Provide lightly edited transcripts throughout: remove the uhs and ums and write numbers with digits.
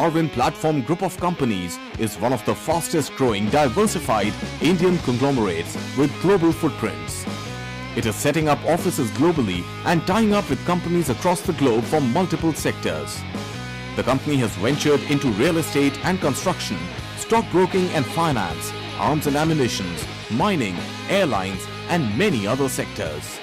Darwin Platform Group of Companies is one of the fastest growing diversified Indian conglomerates with global footprints. It is setting up offices globally and tying up with companies across the globe from multiple sectors. The company has ventured into real estate and construction, stockbroking and finance, arms and ammunition, mining, airlines and many other sectors.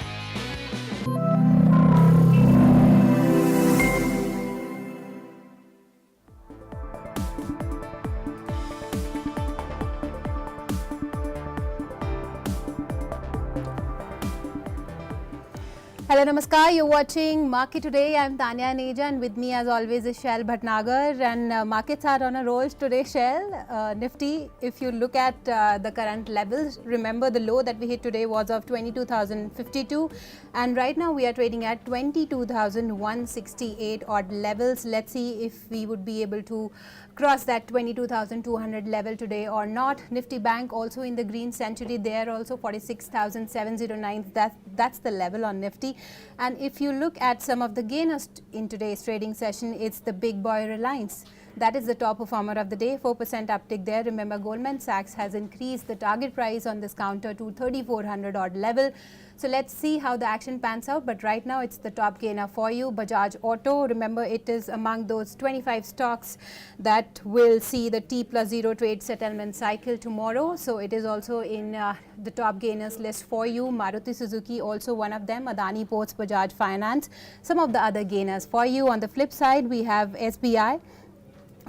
Hello, Namaskar. You're watching Market Today. I'm Tanya Neja and with me as always is Shell Bhatnagar, and markets are on a roll today, Shell. Nifty, if you look at the current levels, remember the low that we hit today was of 22,052 and right now we are trading at 22,168 odd levels. Let's see if we would be able to cross that 22,200 level today or not. Nifty Bank also in the green century, there also 46,709. That's the level on Nifty. And if you look at some of the gainers in today's trading session, it's the big boy Reliance. That is the top performer of the day, 4% uptick there. Remember, Goldman Sachs has increased the target price on this counter to 3,400 odd level. So let's see how the action pans out. But right now, it's the top gainer for you. Bajaj Auto, remember, it is among those 25 stocks that will see the T+0 trade settlement cycle tomorrow. So it is also in the top gainers list for you. Maruti Suzuki, also one of them. Adani Ports, Bajaj Finance, some of the other gainers for you. On the flip side, we have SBI.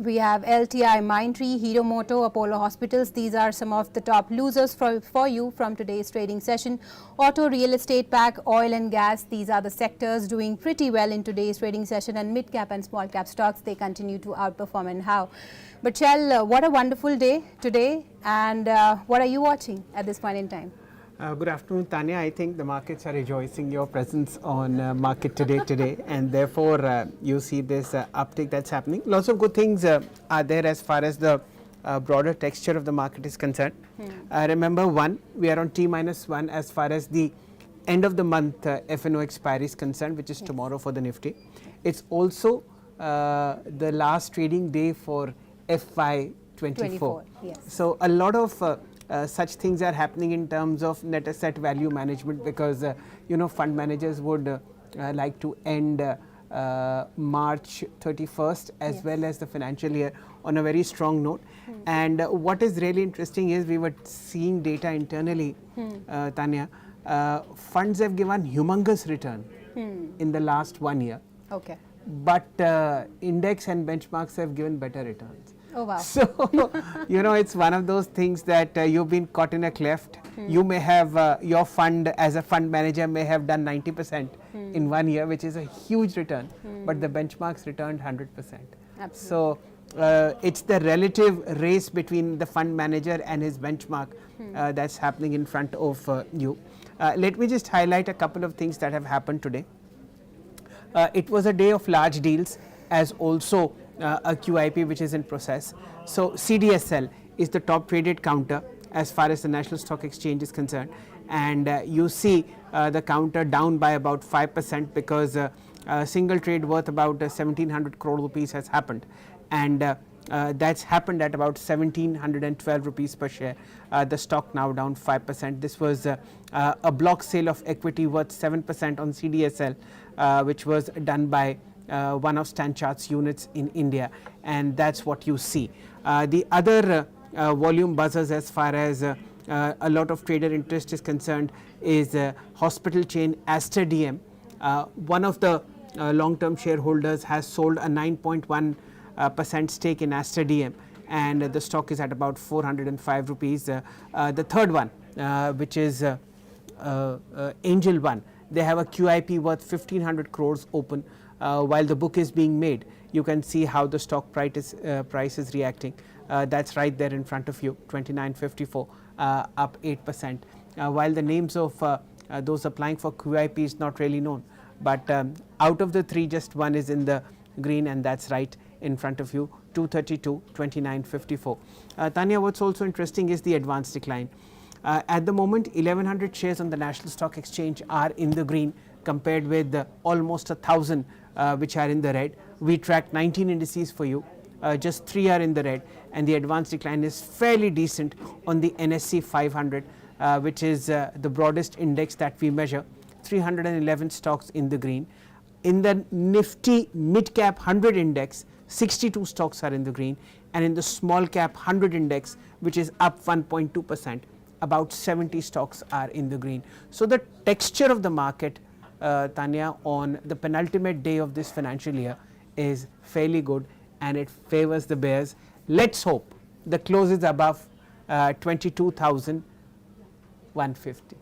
We have LTI, Mindtree, Hero Moto, Apollo Hospitals. These are some of the top losers for you from today's trading session. Auto, real estate pack, oil and gas. These are the sectors doing pretty well in today's trading session, and mid cap and small cap stocks, they continue to outperform. And how? But Shell, what a wonderful day today, and what are you watching at this point in time? Good afternoon, Tanya. I think the markets are rejoicing your presence on Market today, and therefore you see this uptick that's happening. Lots of good things are there as far as the broader texture of the market is concerned. Remember, we are on T-1 as far as the end of the month F&O expiry is concerned, which is tomorrow for the Nifty. It's also the last trading day for FY24. Yes. So a lot of such things are happening in terms of net asset value management, because fund managers would like to end March 31st as well as the financial year on a very strong note. And what is really interesting is we were seeing data internally, Tanya. Funds have given humongous return in the last 1 year. Okay. But index and benchmarks have given better returns. Oh, wow. So, it's one of those things that you've been caught in a cleft. You may have, your fund as a fund manager may have done 90% in 1 year, which is a huge return, but the benchmarks returned 100%. Absolutely. So, it's the relative race between the fund manager and his benchmark that's happening in front of you. Let me just highlight a couple of things that have happened today. It was a day of large deals, as also a QIP which is in process. So CDSL is the top traded counter as far as the National Stock Exchange is concerned, and you see the counter down by about 5% because a single trade worth about 1700 crore rupees has happened, and that's happened at about 1712 rupees per share. The stock now down 5%. This was a block sale of equity worth 7% on CDSL, which was done by one of Stanchard's units in India, and that's what you see. The other volume buzzers as far as a lot of trader interest is concerned is hospital chain Aster DM. One of the long-term shareholders has sold a 9.1% stake in Aster DM, and the stock is at about 405 rupees. The third one, which is Angel One, they have a QIP worth 1500 crores open. While the book is being made, you can see how the stock price is reacting. That's right there in front of you, 29.54, up 8%. While the names of those applying for QIP is not really known, but out of the three, just one is in the green, and that's right in front of you, 232, 29.54. Tanya, what's also interesting is the advanced decline. At the moment, 1100 shares on the National Stock Exchange are in the green, compared with almost 1,000 which are in the red. We tracked 19 indices for you. just 3 are in the red, and the advanced decline is fairly decent on the NSE 500, which is the broadest index that we measure. 311 stocks in the green. In the Nifty mid cap 100 index, 62 stocks are in the green, and in the small cap 100 index, which is up 1.2%, about 70 stocks are in the green. So the texture of the market, Tanya, on the penultimate day of this financial year is fairly good, and it favors the bears. Let's hope the close is above 22,150.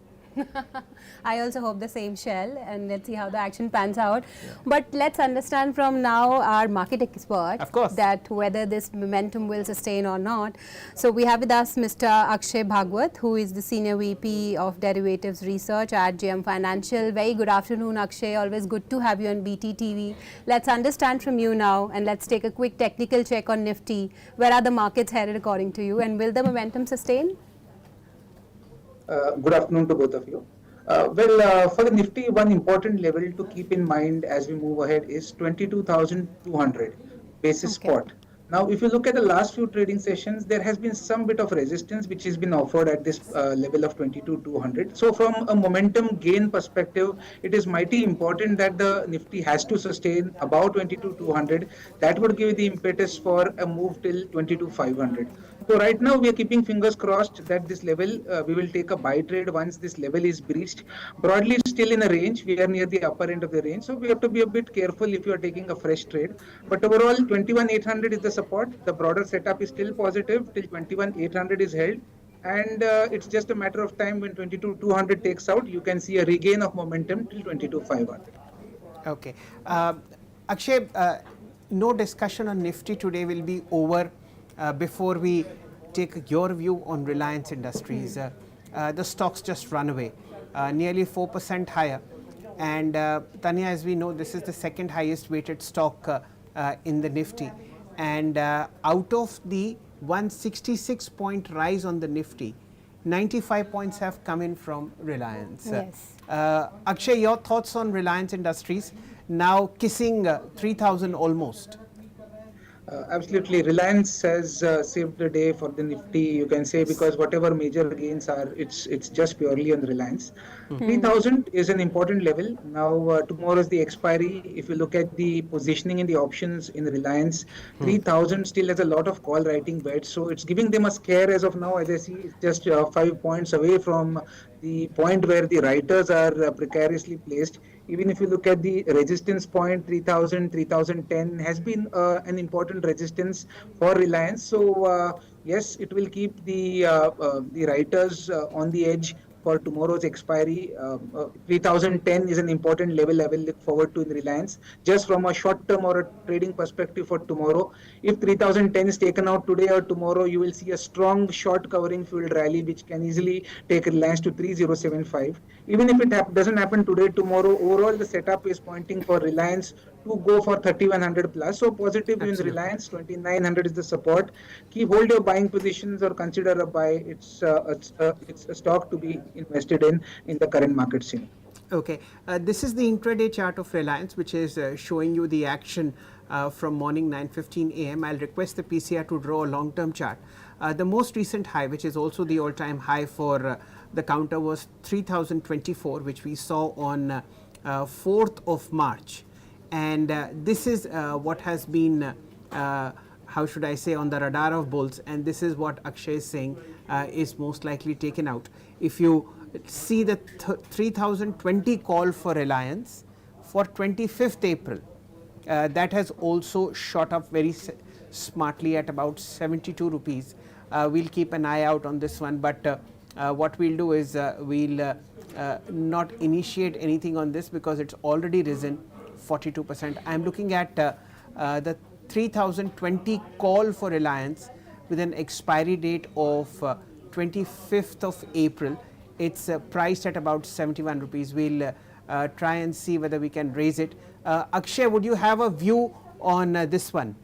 I also hope the same, Shell, and let's see how the action pans out. But let's understand from now our market expert, of course, that whether this momentum will sustain or not. So we have with us Mr. Akshay Bhagwat, who is the Senior VP of Derivatives Research at JM Financial. Very good afternoon, Akshay. Always good to have you on BT TV. Let's understand from you now, and let's take a quick technical check on Nifty. Where are the markets headed according to you, and will the momentum sustain? Good afternoon to both of you. For the Nifty, one important level to keep in mind as we move ahead is 22,200 basis spot. Now, if you look at the last few trading sessions, there has been some bit of resistance which has been offered at this level of 22,200. So from a momentum gain perspective, it is mighty important that the Nifty has to sustain about 22,200. That would give the impetus for a move till 22,500. So right now we are keeping fingers crossed that this level, we will take a buy trade once this level is breached. Broadly still in a range, we are near the upper end of the range. So we have to be a bit careful if you are taking a fresh trade. But overall 21,800 is the support. The broader setup is still positive till 21,800 is held. And it's just a matter of time when 22,200 takes out, you can see a regain of momentum till 22,500. Okay. Akshay, no discussion on Nifty today will be over before we take your view on Reliance Industries. The stocks just run away, nearly 4% higher. And Tanya, as we know, this is the second highest weighted stock in the Nifty. And out of the 166 point rise on the Nifty, 95 points have come in from Reliance. Yes. Akshay, your thoughts on Reliance Industries, now kissing 3,000 almost? Absolutely. Reliance has saved the day for the Nifty, you can say, because whatever major gains are, it's just purely on Reliance. 3,000 is an important level. Now, tomorrow is the expiry. If you look at the positioning in the options in Reliance, 3,000 still has a lot of call writing bets. So it's giving them a scare as of now. As I see, it's just 5 points away from the point where the writers are precariously placed. Even if you look at the resistance point, 3,000, 3,010 has been an important resistance for Reliance. So yes, it will keep the writers on the edge for tomorrow's expiry. 3,010 is an important level I will look forward to in Reliance. Just from a short term or a trading perspective for tomorrow, if 3,010 is taken out today or tomorrow, you will see a strong short covering fueled rally which can easily take Reliance to 3,075. Even if it doesn't happen today, tomorrow, overall the setup is pointing for Reliance to go for 3,100 plus. So positive in Reliance, 2,900 is the support. Hold your buying positions or consider a buy. It's a stock to be invested in the current market scene. Okay, this is the intraday chart of Reliance, which is showing you the action from morning 9:15 a.m. I'll request the PCR to draw a long-term chart. The most recent high, which is also the all-time high for the counter, was 3,024, which we saw on 4th of March. And this is what has been, how should I say, on the radar of bulls, and this is what Akshay is saying is most likely taken out. If you see the 3,020 call for Reliance for 25th April, that has also shot up very smartly at about 72 rupees. We'll keep an eye out on this one, but what we'll do is we'll not initiate anything on this because it's already risen 42%. I'm looking at the 3,020 call for Reliance with an expiry date of 25th of April. It's priced at about 71 rupees. We'll try and see whether we can raise it. Akshay, would you have a view on this one?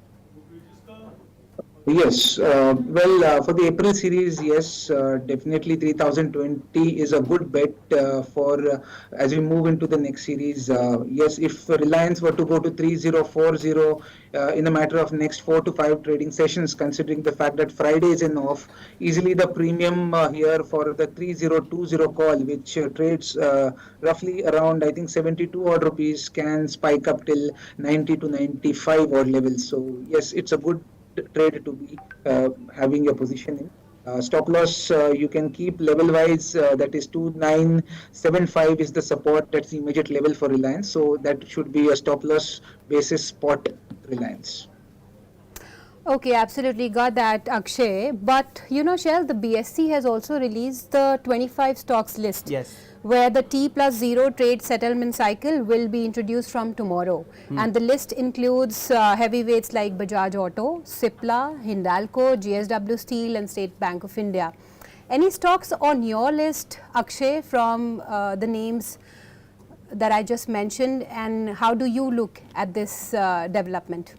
Yes, for the April series, yes, definitely 3020 is a good bet for as we move into the next series. Yes, if Reliance were to go to 3040 in a matter of next 4 to 5 trading sessions, considering the fact that Friday is in off, easily the premium here for the 3020 call, which trades roughly around, I think, 72 odd rupees, can spike up till 90 to 95 odd levels. So, yes, it's a good trade to be having a position in. Stop loss you can keep level wise, that is 2975 is the support, that's the immediate level for Reliance. So that should be a stop loss basis spot Reliance. Okay, absolutely got that, Akshay. But you know, Shell, the BSC has also released the 25 stocks list. Yes. Where the T+0 trade settlement cycle will be introduced from tomorrow. And the list includes heavyweights like Bajaj Auto, Cipla, Hindalco, GSW Steel and State Bank of India. Any stocks on your list, Akshay, from the names that I just mentioned, and how do you look at this development?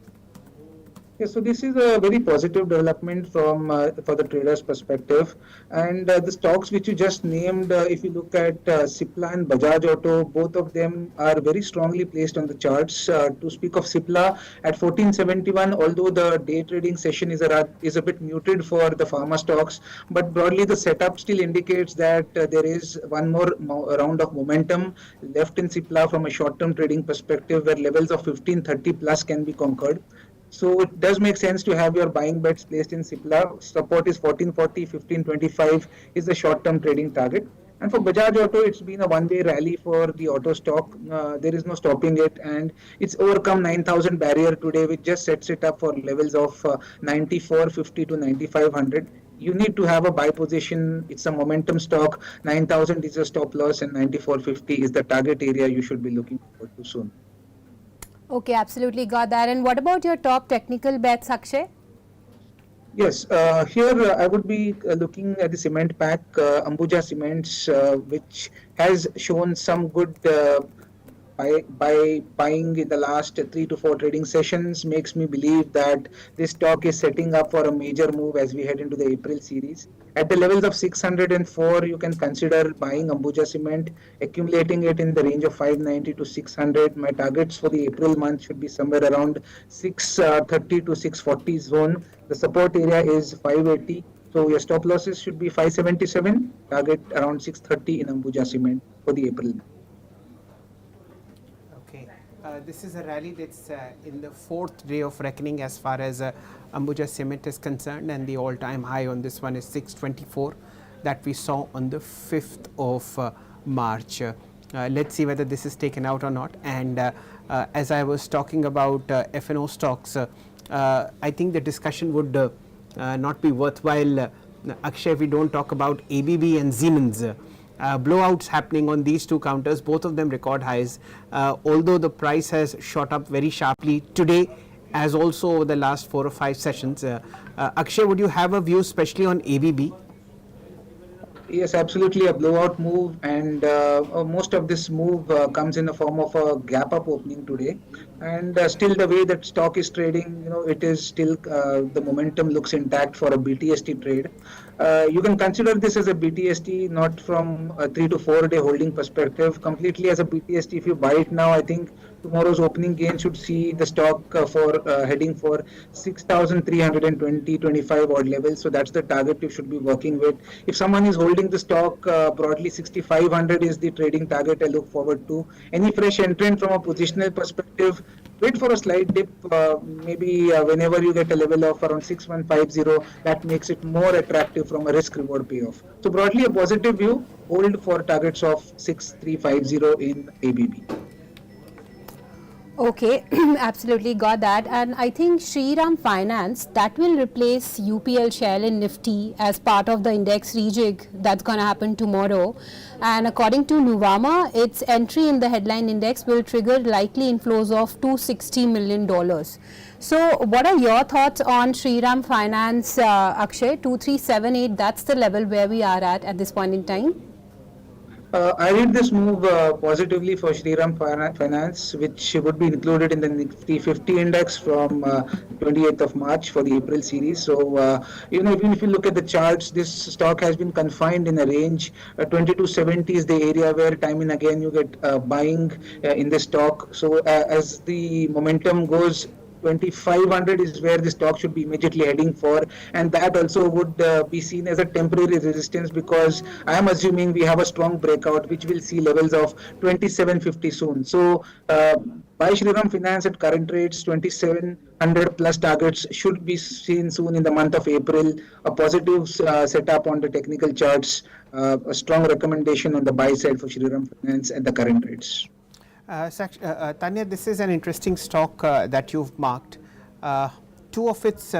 Yeah, so this is a very positive development from for the traders' perspective, and the stocks which you just named, if you look at Cipla and Bajaj Auto, both of them are very strongly placed on the charts. To speak of Cipla at 1471, although the day trading session is a bit muted for the pharma stocks, but broadly the setup still indicates that there is one more round of momentum left in Cipla from a short-term trading perspective, where levels of 1530 plus can be conquered. So it does make sense to have your buying bets placed in Cipla. Support is 1440, 1525 is the short-term trading target. And for Bajaj Auto, it's been a one-way rally for the auto stock. There is no stopping it, and it's overcome 9,000 barrier today, which just sets it up for levels of 9450 to 9500. You need to have a buy position. It's a momentum stock. 9,000 is a stop loss, and 9450 is the target area you should be looking forward to soon. Okay, absolutely got that. And what about your top technical bets, Akshay? Yes, here I would be looking at the cement pack, Ambuja Cements, which has shown some good by buying in the last 3 to 4 trading sessions, makes me believe that this stock is setting up for a major move as we head into the April series. At the levels of 604, you can consider buying Ambuja Cement, accumulating it in the range of 590 to 600. My targets for the April month should be somewhere around 630 to 640 zone. The support area is 580. So your stop losses should be 577, target around 630 in Ambuja Cement for the April month. This is a rally that's in the 4th day of reckoning as far as Ambuja Cement is concerned, and the all-time high on this one is 624 that we saw on the 5th of March. Let's see whether this is taken out or not. And as I was talking about F&O stocks, I think the discussion would not be worthwhile, Akshay, if we don't talk about ABB and Siemens. Blowouts happening on these two counters, both of them record highs, although the price has shot up very sharply today as also over the last 4 or 5 sessions. Akshay, would you have a view especially on ABB? Yes, absolutely a blowout move, and most of this move comes in the form of a gap up opening today, and still the way that stock is trading, it is still the momentum looks intact for a BTST trade. You can consider this as a BTST, not from a 3 to 4 day holding perspective, completely as a BTST. If you buy it now, I think tomorrow's opening gain should see the stock for heading for 6,320, 25 odd levels. So that's the target you should be working with. If someone is holding the stock, broadly 6,500 is the trading target I look forward to. Any fresh entrant from a positional perspective, wait for a slight dip, maybe whenever you get a level of around 6150, that makes it more attractive from a risk reward payoff. So broadly a positive view, hold for targets of 6350 in ABB. Okay, absolutely got that. And I think Shriram Finance, that will replace UPL Shell in Nifty as part of the index rejig that's going to happen tomorrow. And according to Nuvama, its entry in the headline index will trigger likely inflows of $260 million. So what are your thoughts on Shriram Finance, Akshay? 2378, that's the level where we are at this point in time. I read this move positively for Shriram Finance, which would be included in the Nifty 50 index from 28th of March for the April series. So, even if you look at the charts, this stock has been confined in a range. 2270 is the area where time and again you get buying in the stock. So, as the momentum goes, 2500 is where the stock should be immediately heading for, and that also would be seen as a temporary resistance, because I am assuming we have a strong breakout which will see levels of 2750 soon. So buy Shriram Finance at current rates. 2700 plus targets should be seen soon in the month of April. A positive setup on the technical charts, a strong recommendation on the buy side for Shriram Finance at the current rates. Tanya, this is an interesting stock that you've marked. Two of its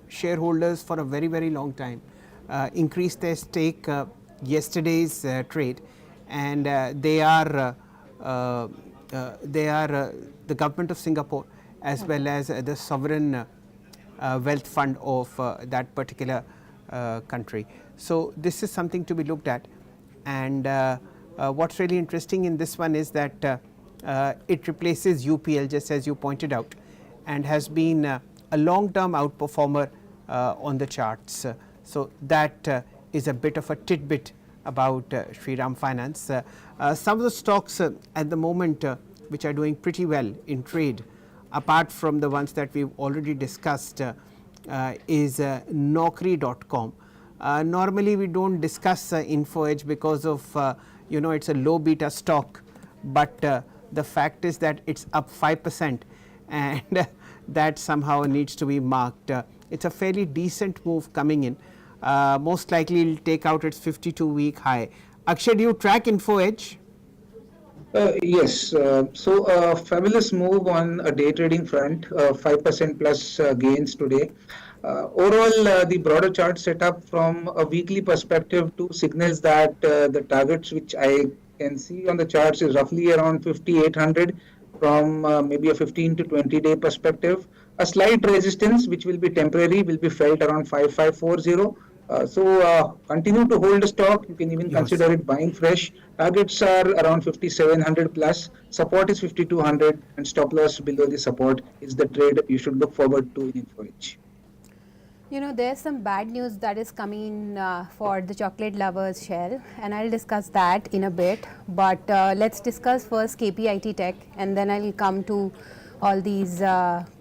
shareholders for a very, very long time increased their stake yesterday's trade, and they are the government of Singapore as well as the sovereign wealth fund of that particular country. So this is something to be looked at, and what's really interesting in this one is that it replaces UPL, just as you pointed out, and has been a long-term outperformer on the charts. So that is a bit of a tidbit about Shriram Finance. Some of the stocks at the moment which are doing pretty well in trade, apart from the ones that we've already discussed, is Naukri.com. Normally we don't discuss InfoEdge because of it's a low beta stock, but the fact is that it's up 5%, and that somehow needs to be marked. It's a fairly decent move coming in. Most likely it will take out its 52-week high. Akshay, do you track InfoEdge? Yes, so a fabulous move on a day trading front, 5% plus gains today. Overall, the broader chart setup from a weekly perspective to signals that the targets which I can see on the charts is roughly around 5800 from maybe a 15 to 20 day perspective. A slight resistance which will be temporary will be felt around 5540. So continue to hold the stock. You can even consider it buying fresh. Targets are around 5700 plus. Support is 5200, and stop loss below the support is the trade you should look forward to in InfoEdge. There's some bad news that is coming for the chocolate lovers share, and I'll discuss that in a bit. But let's discuss first KPIT Tech, and then I'll come to all these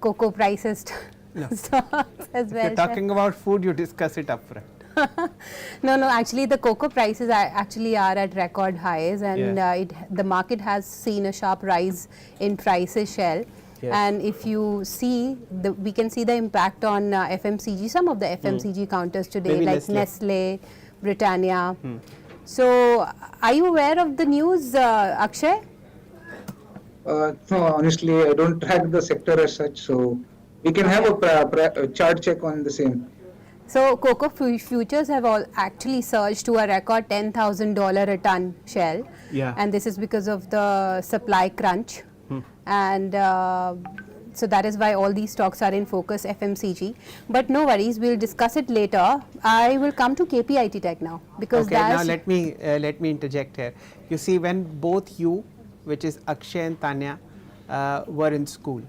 cocoa prices stocks as well. If you're talking about food, you discuss it upfront. No, actually the cocoa prices are at record highs, and the market has seen a sharp rise in prices, Shell. Yes. And if you see, we can see the impact on FMCG, some of the FMCG counters today, maybe like Nestle, Britannia. So, are you aware of the news, Akshay? No, honestly, I don't track the sector as such, so we can have a chart check on the same. So, cocoa futures have all actually surged to a record $10,000 a ton, Shell. Yeah. And this is because of the supply crunch. And so that is why all these stocks are in focus, FMCG. But no worries, we'll discuss it later. I will come to KPIT Tech now, because now let me interject here. You see, when both you, which is Akshay and Tanya, were in school,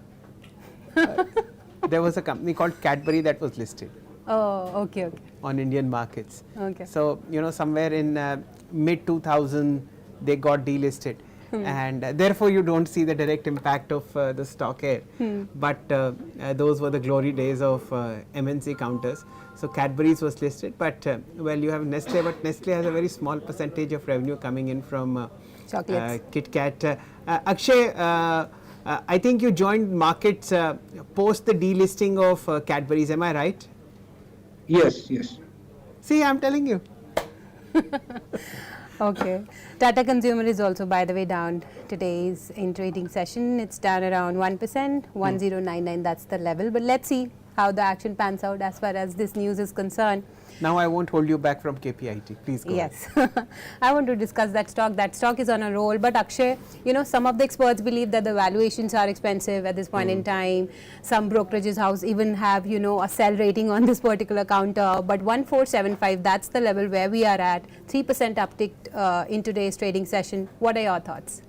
there was a company called Cadbury that was listed. Oh, okay. On Indian markets. Okay. So somewhere in mid 2000 they got delisted. And therefore you don't see the direct impact of the stock here. But those were the glory days of MNC counters. So Cadbury's was listed, but well, you have Nestle, but Nestle has a very small percentage of revenue coming in from Kit Kat. Akshay, I think you joined markets post the delisting of Cadbury's, am I right? Yes. See, I'm telling you. Okay. Tata Consumer is also, by the way, down today's in trading session. It's down around 1%, 1099, that's the level. But let's see how the action pans out as far as this news is concerned. Now I won't hold you back from KPIT. Please go ahead. Yes, I want to discuss that stock. That stock is on a roll, but Akshay, some of the experts believe that the valuations are expensive at this point in time. Some brokerages house even have, a sell rating on this particular counter, but 1475, that's the level where we are at. 3% uptick in today's trading session. What are your thoughts?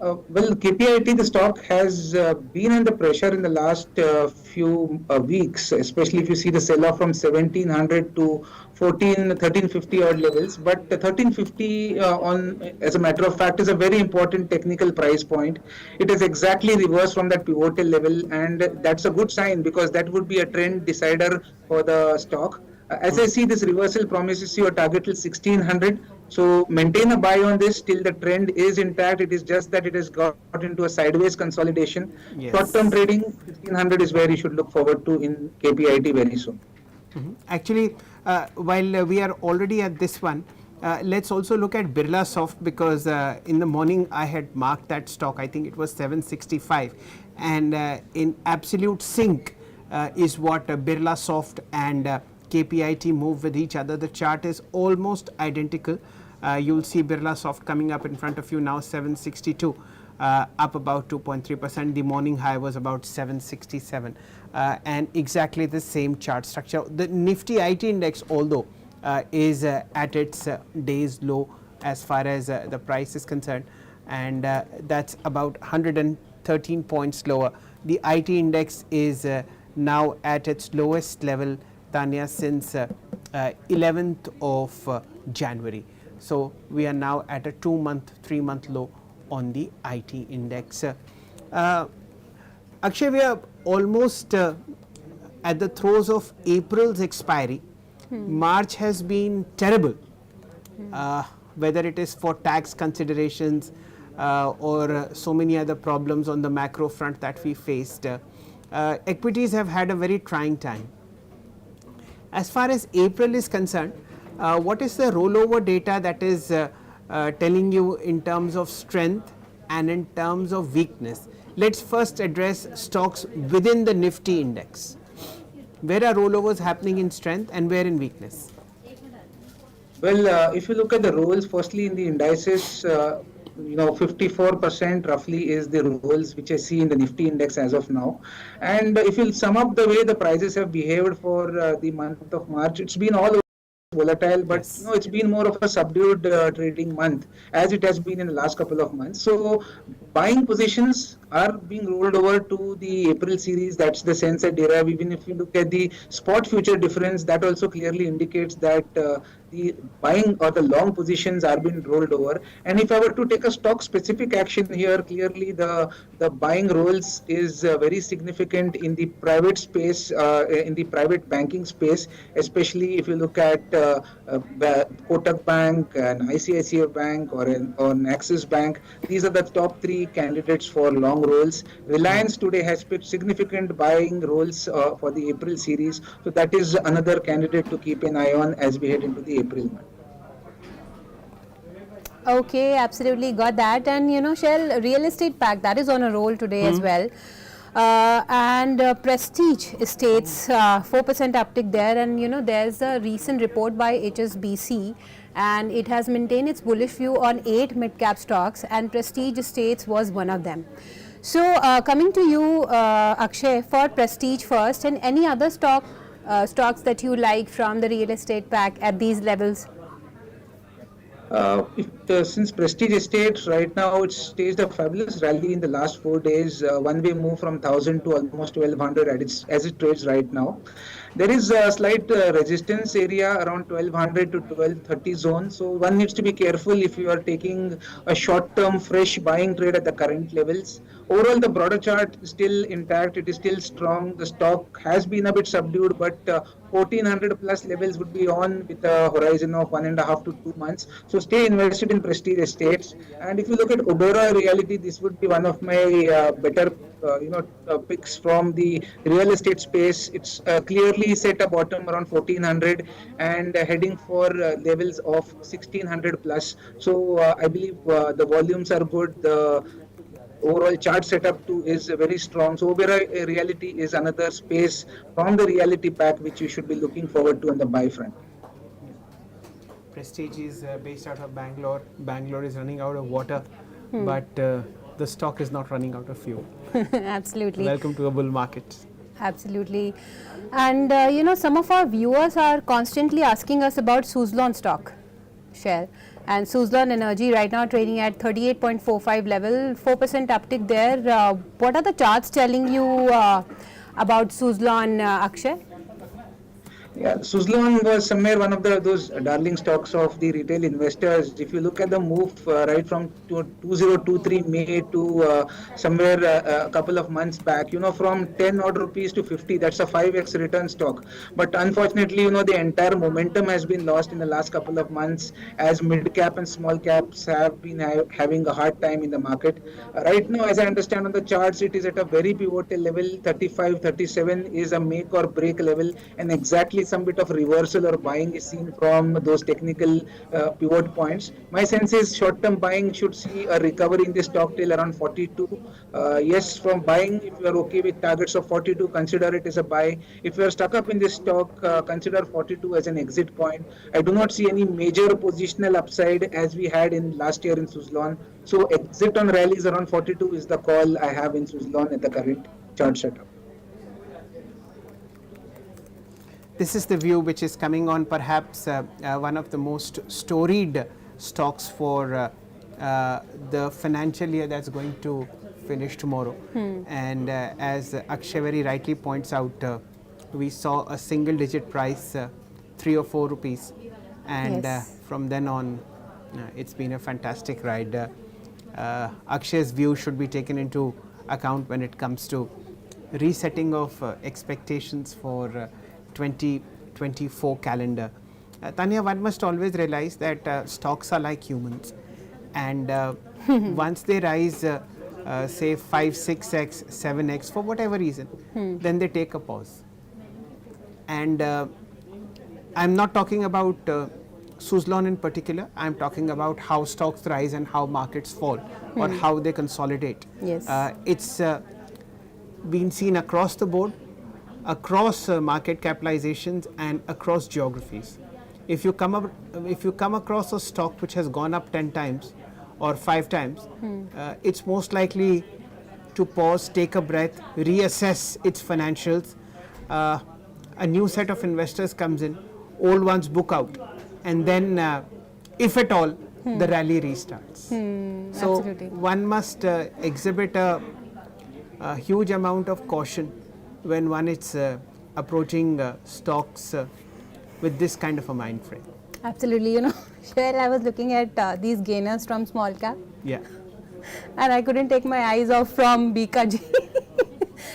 Well, KPIT, the stock has been under pressure in the last few weeks, especially if you see the sell-off from 1700 to 1350 odd levels. But 1350 as a matter of fact, is a very important technical price point. It is exactly reversed from that pivotal level, and that's a good sign because that would be a trend decider for the stock. As I see, this reversal promises you a target till 1600. So maintain a buy on this till the trend is intact. It is just that it has got into a sideways consolidation. Yes. Short-term trading, 1600 is where you should look forward to in KPIT very soon. Actually, while we are already at this one, let's also look at Birla Soft because in the morning I had marked that stock. I think it was 765, and in absolute sync is what Birla Soft and KPIT move with each other. The chart is almost identical. You'll see Birla Soft coming up in front of you now, 762, up about 2.3%. The morning high was about 767, and exactly the same chart structure. The Nifty IT index, although is at its day's low as far as the price is concerned, and that's about 113 points lower. The IT index is now at its lowest level, Tanya, since 11th of January. So we are now at a 2-month, 3-month low on the IT index. Akshay, we are almost at the throes of April's expiry. March has been terrible, whether it is for tax considerations or so many other problems on the macro front that we faced. Equities have had a very trying time. As far as April is concerned, what is the rollover data that is telling you in terms of strength and in terms of weakness? Let's first address stocks within the Nifty index. Where are rollovers happening in strength and where in weakness? Well, if you look at the rolls, firstly in the indices, 54% roughly is the rolls which I see in the Nifty index as of now. And if you sum up the way the prices have behaved for the month of March, it's been all volatile, but Yes. it's been more of a subdued trading month as it has been in the last couple of months. So buying positions are being rolled over to the April series. That's the sense I derive. Even if you look at the spot future difference, that also clearly indicates that the buying or the long positions are being rolled over. And if I were to take a stock specific action here, clearly the buying rolls is very significant in the private space, in the private banking space, especially if you look at Kotak Bank, an ICICI Bank, or an Axis Bank. These are the top 3 candidates for long rolls. Reliance today has picked significant buying rolls for the April series. So that is another candidate to keep an eye on as we head into the April month. Okay, absolutely got that. And Shell real estate pack, that is on a roll today as well. And Prestige Estates, 4% uptick there. And there's a recent report by HSBC, and it has maintained its bullish view on 8 mid-cap stocks, and Prestige Estates was one of them. So coming to you, Akshay, for Prestige first, and any other stocks that you like from the real estate pack at these levels? Since Prestige Estates right now, it's staged a fabulous rally in the last 4 days. One-way move from 1,000 to almost 1,200 as it trades right now. There is a slight resistance area around 1,200 to 1,230 zone. So one needs to be careful if you are taking a short-term fresh buying trade at the current levels. Overall, the broader chart is still intact. It is still strong. The stock has been a bit subdued, but 1,400 plus levels would be on with a horizon of 1.5 to 2 months. So stay invested in Prestige Estates. And if you look at Oberoi Realty, this would be one of my better picks from the real estate space. It's clearly set a bottom around 1,400 and heading for levels of 1,600 plus. So I believe the volumes are good. The overall chart setup too is very strong. So overall reality is another space from the reality pack which you should be looking forward to on the buy front. Prestige is based out of Bangalore. Bangalore is running out of water, but the stock is not running out of fuel. Absolutely. Welcome to a bull market. Absolutely. And some of our viewers are constantly asking us about Suzlon stock share. And Suzlon Energy right now trading at 38.45 level, 4% uptick there. What are the charts telling you about Suzlon, Akshay? Yeah, Suzlon was somewhere one of those darling stocks of the retail investors. If you look at the move right from 2023 May to somewhere a couple of months back, from 10 odd rupees to 50, that's a 5x return stock. But unfortunately, the entire momentum has been lost in the last couple of months as mid cap and small caps have been having a hard time in the market. Right now, as I understand on the charts, it is at a very pivotal level. 35, 37 is a make or break level, and exactly some bit of reversal or buying is seen from those technical pivot points. My sense is short-term buying should see a recovery in this stock till around 42. Yes, from buying, if you are okay with targets of 42, consider it as a buy. If you are stuck up in this stock, consider 42 as an exit point. I do not see any major positional upside as we had in last year in Suzlon. So exit on rallies around 42 is the call I have in Suzlon at the current chart setup. This is the view which is coming on perhaps one of the most storied stocks for the financial year that's going to finish tomorrow. And as Akshay very rightly points out, we saw a single digit price 3 or 4 rupees, and Yes. from then on it's been a fantastic ride. Akshay's view should be taken into account when it comes to resetting of expectations for 2024 calendar. Tanya, one must always realize that stocks are like humans, and once they rise say 5, 6x, 7x for whatever reason, then they take a pause. And I'm not talking about Suzlon in particular, I'm talking about how stocks rise and how markets fall, or how they consolidate. Yes. It's been seen across the board, across market capitalizations and across geographies. If you come across a stock which has gone up 10 times or 5 times, it's most likely to pause, take a breath, reassess its financials. A new set of investors comes in, old ones book out, and then if at all the rally restarts. So Absolutely. one must exhibit a huge amount of caution when one is approaching stocks with this kind of a mind frame. Absolutely. Share, I was looking at these gainers from small cap, Yeah. and I couldn't take my eyes off from BKG.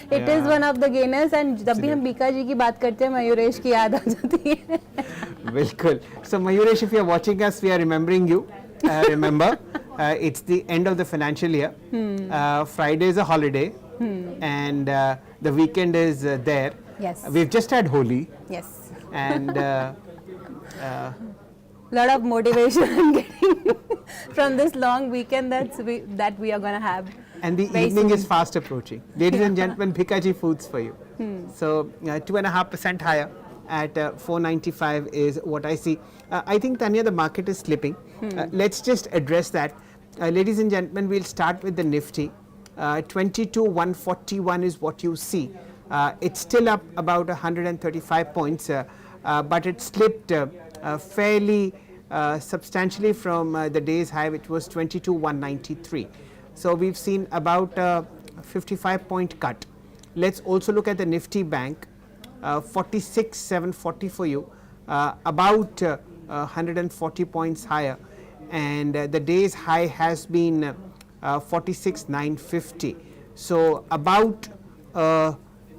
It is Yeah. one of the gainers, and जब भी हम BKG की बात करते हैं मयूरेश की याद आ जाती है. Bilkul. So Mayuresh, if you are watching us, we are remembering you. Remember, it's the end of the financial year. Friday is a holiday, and the weekend is there. Yes. We've just had Holi, Yes. and Lot of motivation I'm getting from this long weekend that we are going to have. and the Very evening is soon. fast approaching. Ladies and gentlemen, Bhikaji Foods for you. So 2.5% higher at 495 is what I see. I think, Tanya, the market is slipping. Let's just address that. Ladies and gentlemen, we'll start with the Nifty. 22,141 is what you see. It's still up about 135 points, but it slipped fairly substantially from the day's high, which was 22,193. So we've seen about a 55-point cut. Let's also look at the Nifty Bank, 46,740 for you, about 140 points higher, and the day's high has been 46,950. So about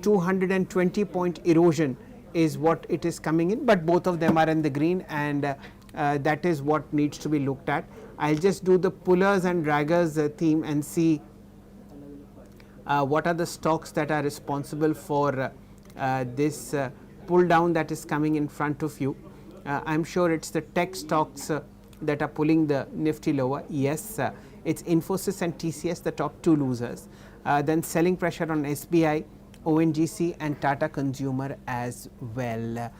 220 point erosion is what it is coming in, but both of them are in the green, and that is what needs to be looked at. I'll just do the pullers and draggers theme and see what are the stocks that are responsible for this pull down that is coming in front of you. I'm sure it's the tech stocks that are pulling the Nifty lower. Yes, It's Infosys and TCS, the top two losers. Then selling pressure on SBI, ONGC and Tata Consumer as well.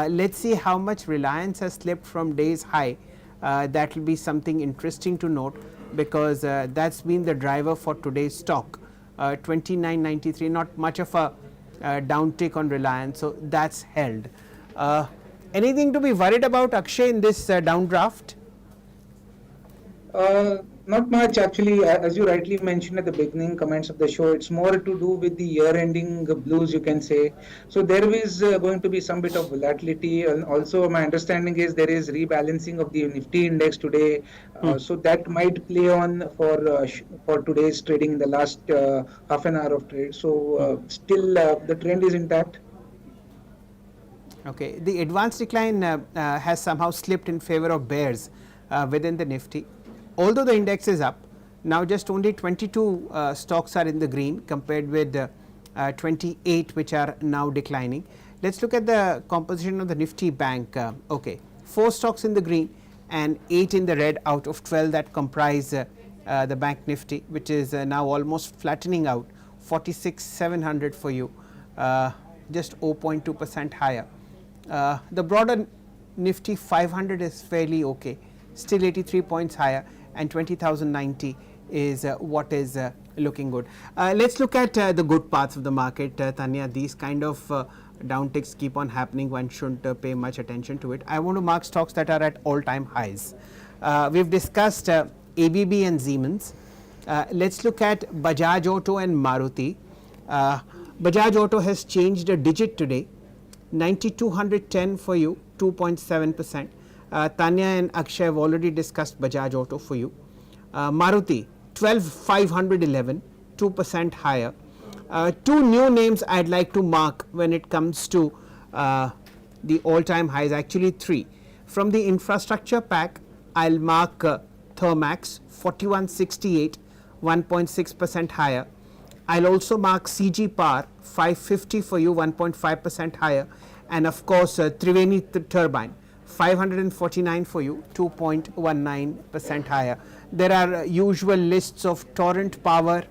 Let's see how much Reliance has slipped from day's high. That will be something interesting to note, because that's been the driver for today's stock. 29.93, not much of a downtick on Reliance, so that's held. Anything to be worried about, Akshay, in this downdraft? Not much actually. As you rightly mentioned at the beginning comments of the show, it's more to do with the year-ending blues, you can say. So there is going to be some bit of volatility, and also my understanding is there is rebalancing of the Nifty index today. So that might play on for today's trading in the last half an hour of trade. So still the trend is intact. Okay, the advanced decline has somehow slipped in favor of bears within the Nifty. Although the index is up, now just only 22 stocks are in the green compared with 28 which are now declining. Let's look at the composition of the Nifty Bank. Okay, 4 stocks in the green and 8 in the red out of 12 that comprise the Bank Nifty, which is now almost flattening out, 46,700 for you, just 0.2% higher. The broader Nifty 500 is fairly okay, still 83 points higher, and 20,090 is what is looking good. Let's look at the good parts of the market, Tanya. These kind of downticks keep on happening, one shouldn't pay much attention to it. I want to mark stocks that are at all-time highs. We've discussed ABB and Siemens. Let's look at Bajaj Auto and Maruti. Bajaj Auto has changed a digit today, 9,210 for you, 2.7%. Tanya and Akshay have already discussed Bajaj Auto for you. Maruti 12,511, 2% higher. 2 new names I'd like to mark when it comes to the all-time highs, actually 3. From the infrastructure pack, I'll mark Thermax 4168, 1.6% higher. I'll also mark CG Power 550 for you, 1.5% higher, and of course Triveni Turbine 549 for you, 2.19% higher. There are usual lists of Torrent Power,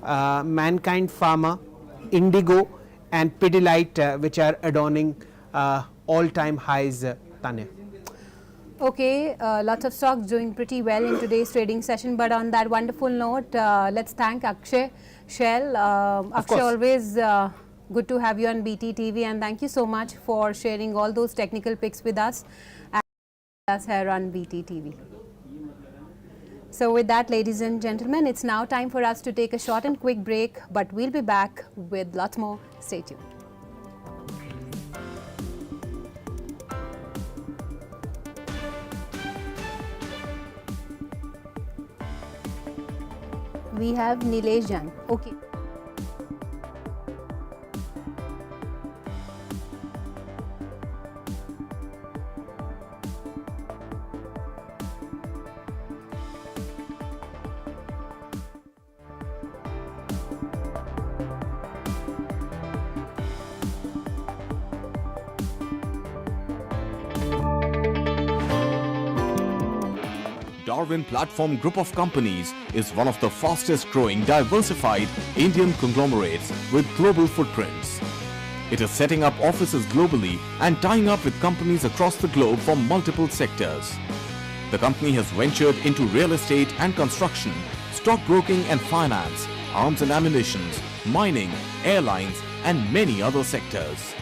Mankind Pharma, Indigo and Pidilite which are adorning all-time highs, Tanya. Okay, lots of stocks doing pretty well in today's trading session, but on that wonderful note, let's thank Akshay Shell. Akshay, always good to have you on BT TV, and thank you so much for sharing all those technical picks with us and us here on BT TV. So with that, ladies and gentlemen, it's now time for us to take a short and quick break, but we'll be back with lots more. Stay tuned. We have Nilesh Jan. Okay. Darwin Platform Group of Companies is one of the fastest growing diversified Indian conglomerates with global footprints. It is setting up offices globally and tying up with companies across the globe from multiple sectors. The company has ventured into real estate and construction, stockbroking and finance, arms and ammunition, mining, airlines and many other sectors.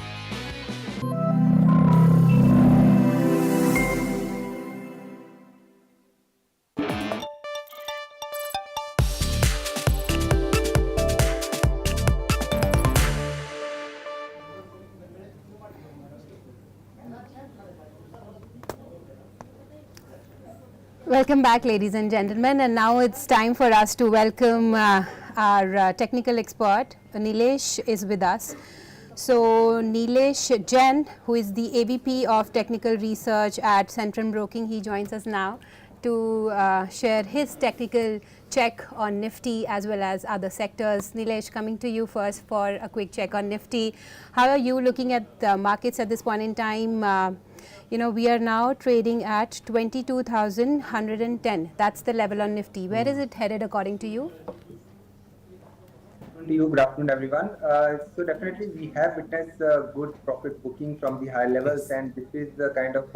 Welcome back, ladies and gentlemen, and now it's time for us to welcome our technical expert. Nilesh is with us. So Nilesh Jain, who is the AVP of Technical Research at Centrum Broking, he joins us now to share his technical check on Nifty as well as other sectors. Nilesh, coming to you first for a quick check on Nifty. How are you looking at the markets at this point in time? We are now trading at 22,110. That's the level on Nifty. Where is it headed according to you? To you, good afternoon, everyone. So definitely we have witnessed good profit booking from the high levels, and this is the kind of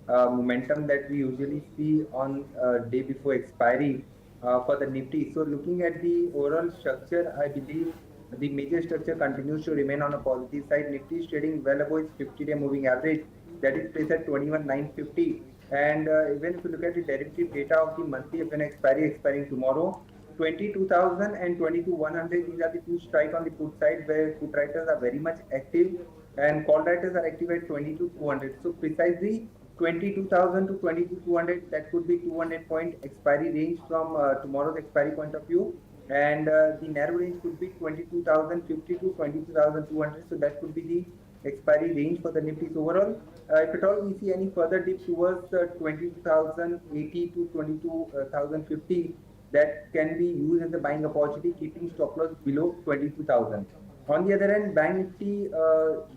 momentum that we usually see on day before expiry for the Nifty. So looking at the overall structure, I believe the major structure continues to remain on a positive side. Nifty is trading well above its 50-day moving average, that is placed at 21,950. And even if you look at the derivative data of the monthly FN expiry expiring tomorrow, 22,000 and 22,100, these are the two strike on the put side where put writers are very much active and call writers are active at 22,200. So precisely 22,000 to 22,200, that could be 200 point expiry range from tomorrow's expiry point of view. And the narrow range could be 22,050 to 22,200. So that could be the expiry range for the Nifty. So overall, if at all we see any further dip towards 22,080 to 22,050, that can be used as a buying opportunity, keeping stop loss below 22,000. On the other hand, Bank Nifty,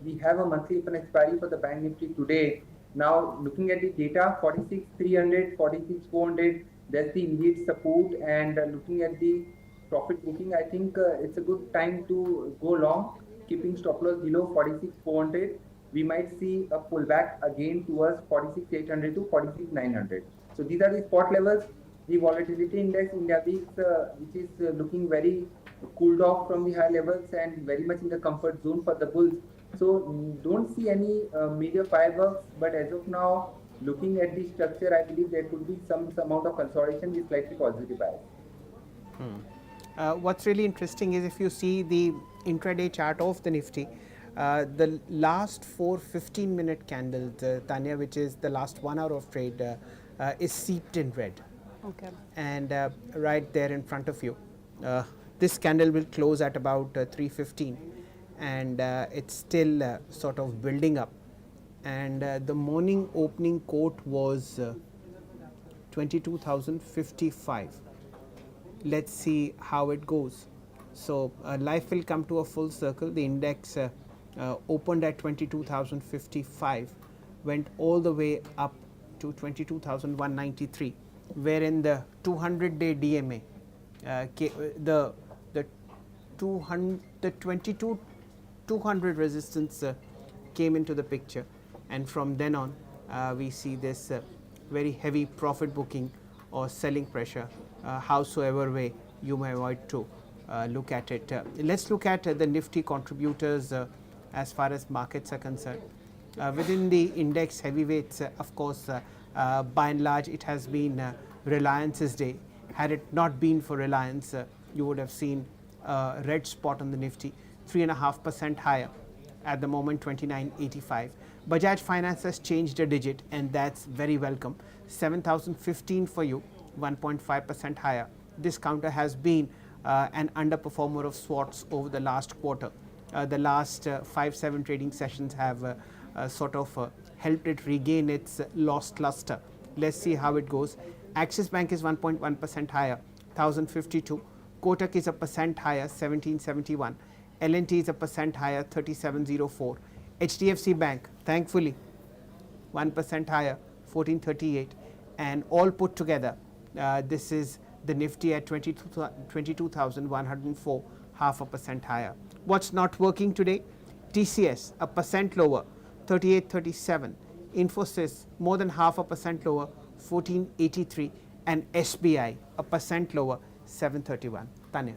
we have a monthly open expiry for the Bank Nifty today. Now, looking at the data, 46,300, 46,400, that's the immediate support. And looking at the profit booking, I think it's a good time to go long, keeping stop loss below 46,400. We might see a pullback again towards 46,800 to 46,900. So these are the spot levels. The volatility index India week, which is looking very cooled off from the high levels and very much in the comfort zone for the bulls. So don't see any major fireworks, but as of now, looking at the structure, I believe there could be some amount of consolidation with slightly positive bias. What's really interesting is if you see the intraday chart of the Nifty, the last 4 15-minute candles, Tanya, which is the last 1 hour of trade, is seeped in red. Okay. And right there in front of you, this candle will close at about 3:15, and it's still sort of building up. And the morning opening quote was 22,055. Let's see how it goes. So life will come to a full circle. The index opened at 22,055, went all the way up to 22,193. Wherein the 200-day DMA, the 22,200 resistance came into the picture, and from then on we see this very heavy profit booking or selling pressure, howsoever way you may avoid to look at it. Let's look at the Nifty contributors as far as markets are concerned. Within the index heavyweights, of course, by and large, it has been Reliance's day. Had it not been for Reliance, you would have seen a red spot on the Nifty, 3.5% higher. At the moment, 29.85. Bajaj Finance has changed a digit, and that's very welcome. 7,015 for you, 1.5% higher. This counter has been an underperformer of SWOTs over the last quarter. The last 5-7 trading sessions have sort of helped it regain its lost luster. Let's see how it goes. Axis Bank is 1.1% higher, 1,052. Kotak is a percent higher, 1,771. L&T is a percent higher, 3,704. HDFC Bank, thankfully, 1% higher, 1,438. And all put together, this is the Nifty at 22,104, 0.5% higher. What's not working today? TCS, a percent lower, 38.37. Infosys, more than 0.5% lower, 14.83. And SBI, a percent lower, 7.31. Tanya.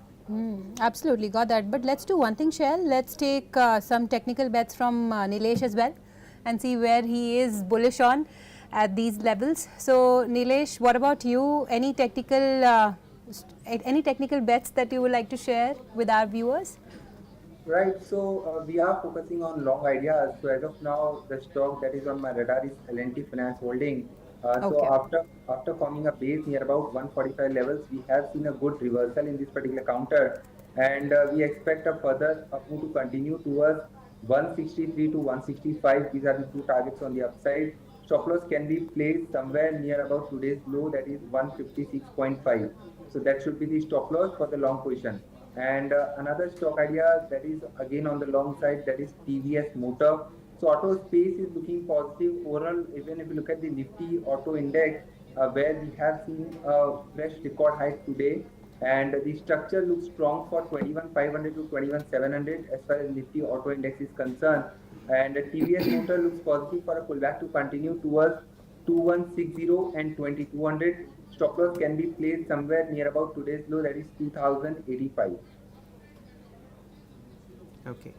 Absolutely, got that. But let's do one thing, Shell. Let's take some technical bets from Nilesh as well and see where he is bullish on at these levels. So, Nilesh, what about you? Any technical bets that you would like to share with our viewers? Right, so we are focusing on long ideas. So as of now, the stock that is on my radar is L&T Finance Holding. So after forming a base near about 145 levels, we have seen a good reversal in this particular counter, and we expect a further up move to continue towards 163 to 165. These are the two targets on the upside. Stop loss can be placed somewhere near about today's low, that is 156.5. So that should be the stop loss for the long position. And another stock idea that is again on the long side, that is TVS Motor. So So auto space is looking positive overall. Even if you look at the Nifty auto index, where we have seen a fresh record high today, and the structure looks strong for 21,500 to 21,700 as far as Nifty auto index is concerned. And TVS Motor looks positive for a pullback to continue towards 2160 and 2200. Stop loss can be placed somewhere near about today's low, that is 2085. Okay.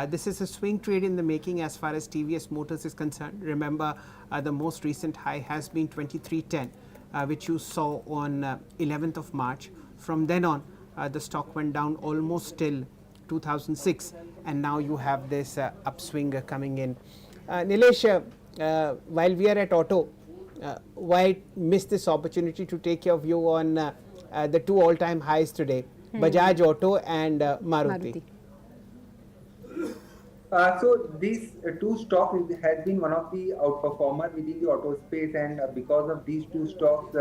This is a swing trade in the making as far as TVS Motors is concerned. Remember, the most recent high has been 2310, which you saw on 11th of March. From then on, the stock went down almost till 2006, and now you have this upswing coming in. Nilesh, while we are at auto, why miss this opportunity to take your view on the two all-time highs today, Bajaj Auto and Maruti? So these two stocks has been one of the outperformer within the auto space, and because of these two stocks,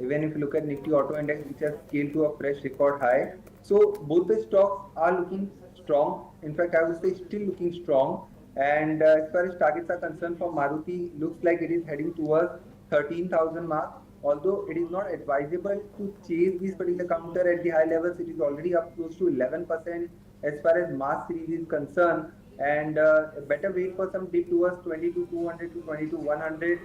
even if you look at Nifty Auto Index, which has scaled to a fresh record high, so both the stocks are looking strong. In fact, I would say still looking strong. And as far as targets are concerned for Maruti, looks like it is heading towards 13,000 mark. Although it is not advisable to chase this particular counter at the high levels, it is already up close to 11% as far as mass series is concerned. And better wait for some dip towards 22,200 to 22,100,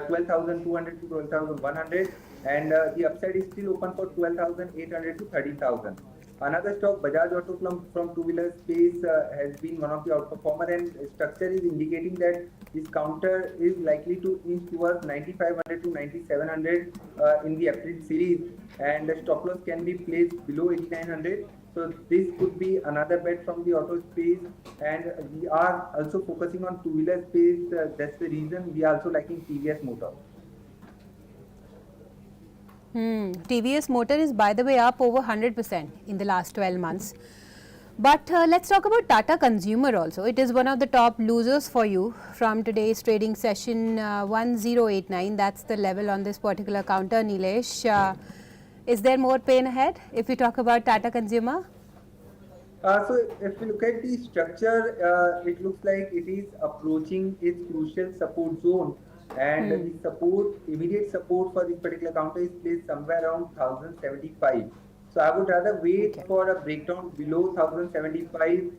12,200 to 12,100, and the upside is still open for 12,800 to 13,000. Another stock, Bajaj Auto from two-wheeler space, has been one of the outperformer, and structure is indicating that this counter is likely to inch towards 9,500 to 9,700 in the April series, and the stop loss can be placed below 8,900. So this could be another bet from the auto space, and we are also focusing on two-wheeler space. That's the reason we are also liking TVS Motor. TVS Motor is, by the way, up over 100% in the last 12 months. But let's talk about Tata Consumer also. It is one of the top losers for you from today's trading session, 1089. That's the level on this particular counter, Nilesh. Is there more pain ahead if we talk about Tata Consumer? So if you look at the structure, it looks like it is approaching its crucial support zone, and the support, immediate support for this particular counter is placed somewhere around 1075. So I would rather wait for a breakdown below 1075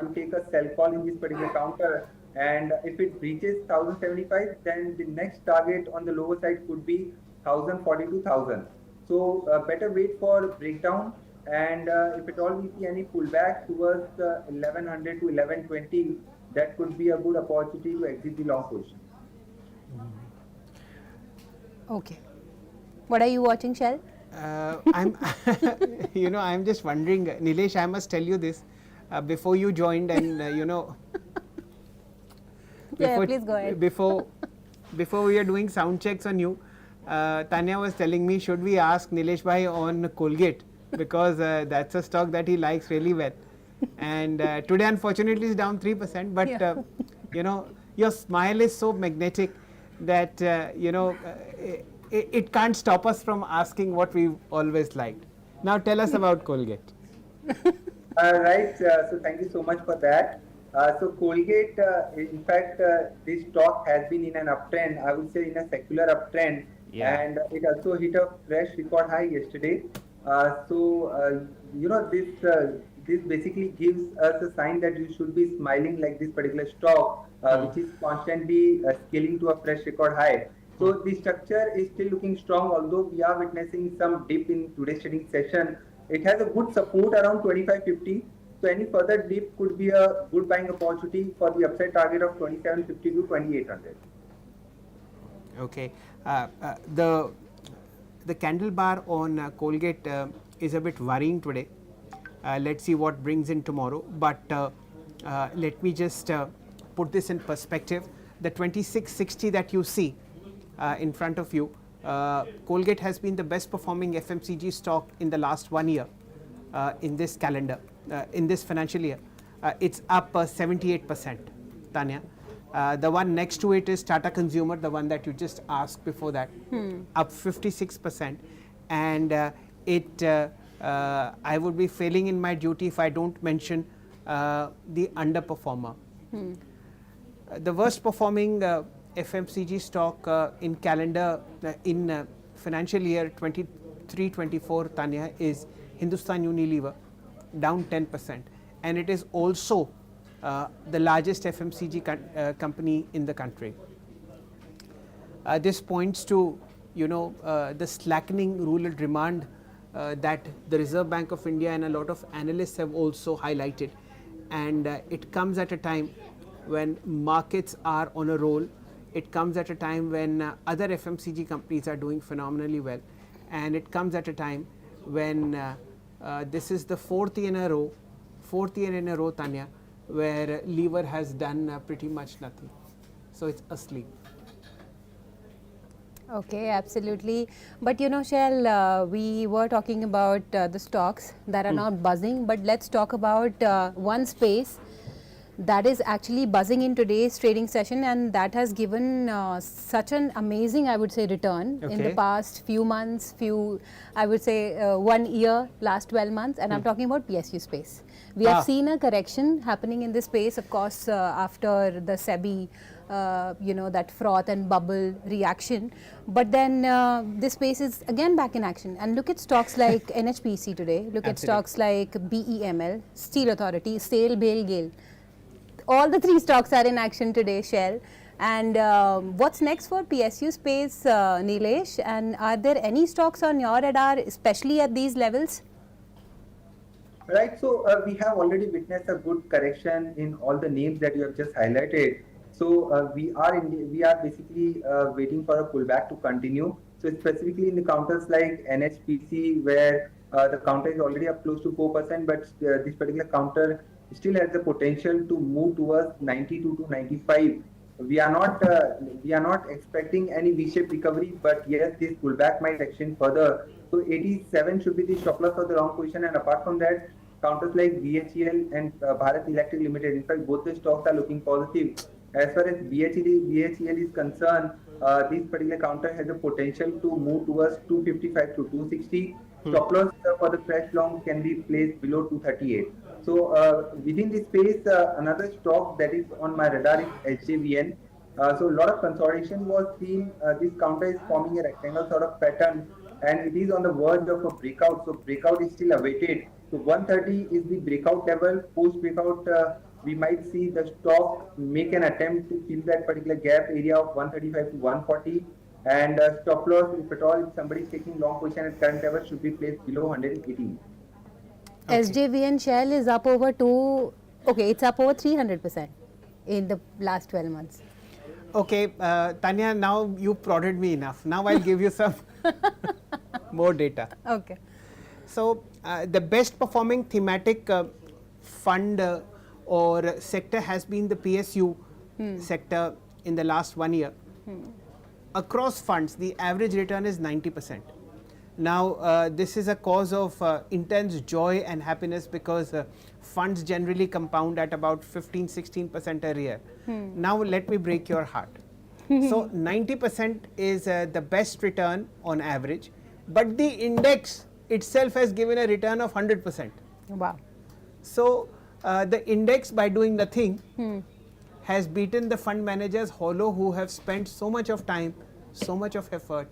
to take a sell call in this particular counter. And if it breaches 1075, then the next target on the lower side could be 1042,000. So better wait for breakdown, and if at all we see any pullback towards 1100 to 1120, that could be a good opportunity to exit the long position. Okay. What are you watching, Shell? I'm, I'm just wondering, Nilesh, I must tell you this, before you joined, and Yeah, please go ahead. Before we are doing sound checks on you, Tanya was telling me, should we ask Nilesh bhai on Colgate, because that's a stock that he likes really well. And today, unfortunately, it's down 3%. But your smile is so magnetic that it can't stop us from asking what we've always liked. Now, tell us about Colgate. Right. So thank you so much for that. So Colgate, in fact, this stock has been in an uptrend. I would say in a secular uptrend. Yeah. And it also hit a fresh record high yesterday. This basically gives us a sign that you should be smiling like this particular stock, which is constantly scaling to a fresh record high. So the structure is still looking strong, although we are witnessing some dip in today's trading session. It has a good support around 2550. So any further dip could be a good buying opportunity for the upside target of 2750 to 2800. Okay. The candle bar on Colgate is a bit worrying today. Let's see what brings in tomorrow. But let me just put this in perspective. The 2660 that you see in front of you, Colgate has been the best performing FMCG stock in the last 1 year in this calendar, in this financial year. It's up 78%, Tanya. The one next to it is Tata Consumer, the one that you just asked before that, up 56%. And I would be failing in my duty if I don't mention the underperformer. The worst performing FMCG stock in financial year 23-24, Tanya, is Hindustan Unilever, down 10%, and it is also the largest FMCG company in the country. This points to the slackening rural demand that the Reserve Bank of India and a lot of analysts have also highlighted, and it comes at a time when markets are on a roll. It comes at a time when other FMCG companies are doing phenomenally well, and it comes at a time when this is the fourth year in a row, Tanya, where lever has done pretty much nothing. So it's asleep. Okay, absolutely. But Shell, we were talking about the stocks that are not buzzing, but let's talk about one space that is actually buzzing in today's trading session, and that has given such an amazing, I would say, return in the past few months, 1 year, last 12 months, and I'm talking about PSU space. We have seen a correction happening in this space, of course, after the SEBI that froth and bubble reaction, but then this space is again back in action. And look at stocks like NHPC today, look at stocks like BEML, Steel Authority, SAIL, BAIL, GAIL. All the three stocks are in action today, Shell. And what's next for PSU space, Nilesh? And are there any stocks on your radar, especially at these levels? Right, so we have already witnessed a good correction in all the names that you have just highlighted. So we are basically waiting for a pullback to continue. So specifically in the counters like NHPC, where the counter is already up close to 4%, but this particular counter still has the potential to move towards 92 to 95. We are not expecting any V-shaped recovery, but yes, this pullback might extend further. So 87 should be the stop loss for the long position, and apart from that, counters like BHEL and Bharat Electric Limited, in fact, both the stocks are looking positive. As far as BHEL is concerned, this particular counter has the potential to move towards 255 to 260. Stop loss for the fresh long can be placed below 238. So within this space, another stock that is on my radar is SJVN. So a lot of consolidation was seen. This counter is forming a rectangle sort of pattern, and it is on the verge of a breakout. So breakout is still awaited. So 130 is the breakout level. Post breakout, we might see the stock make an attempt to fill that particular gap area of 135 to 140. And stop loss, if at all, if somebody is taking long position at current level, should be placed below 118. Okay. SJVN Shell is up over it's up over 300% in the last 12 months. Okay, Tanya, now you prodded me enough. Now I'll give you some more data. Okay. So the best performing thematic fund or sector has been the PSU sector in the last 1 year. Across funds, the average return is 90%. Now, this is a cause of intense joy and happiness because funds generally compound at about 15-16% a year. Now, let me break your heart. So, 90% is the best return on average, but the index itself has given a return of 100%. Wow. So, the index, by doing nothing, has beaten the fund managers hollow, who have spent so much of time, so much of effort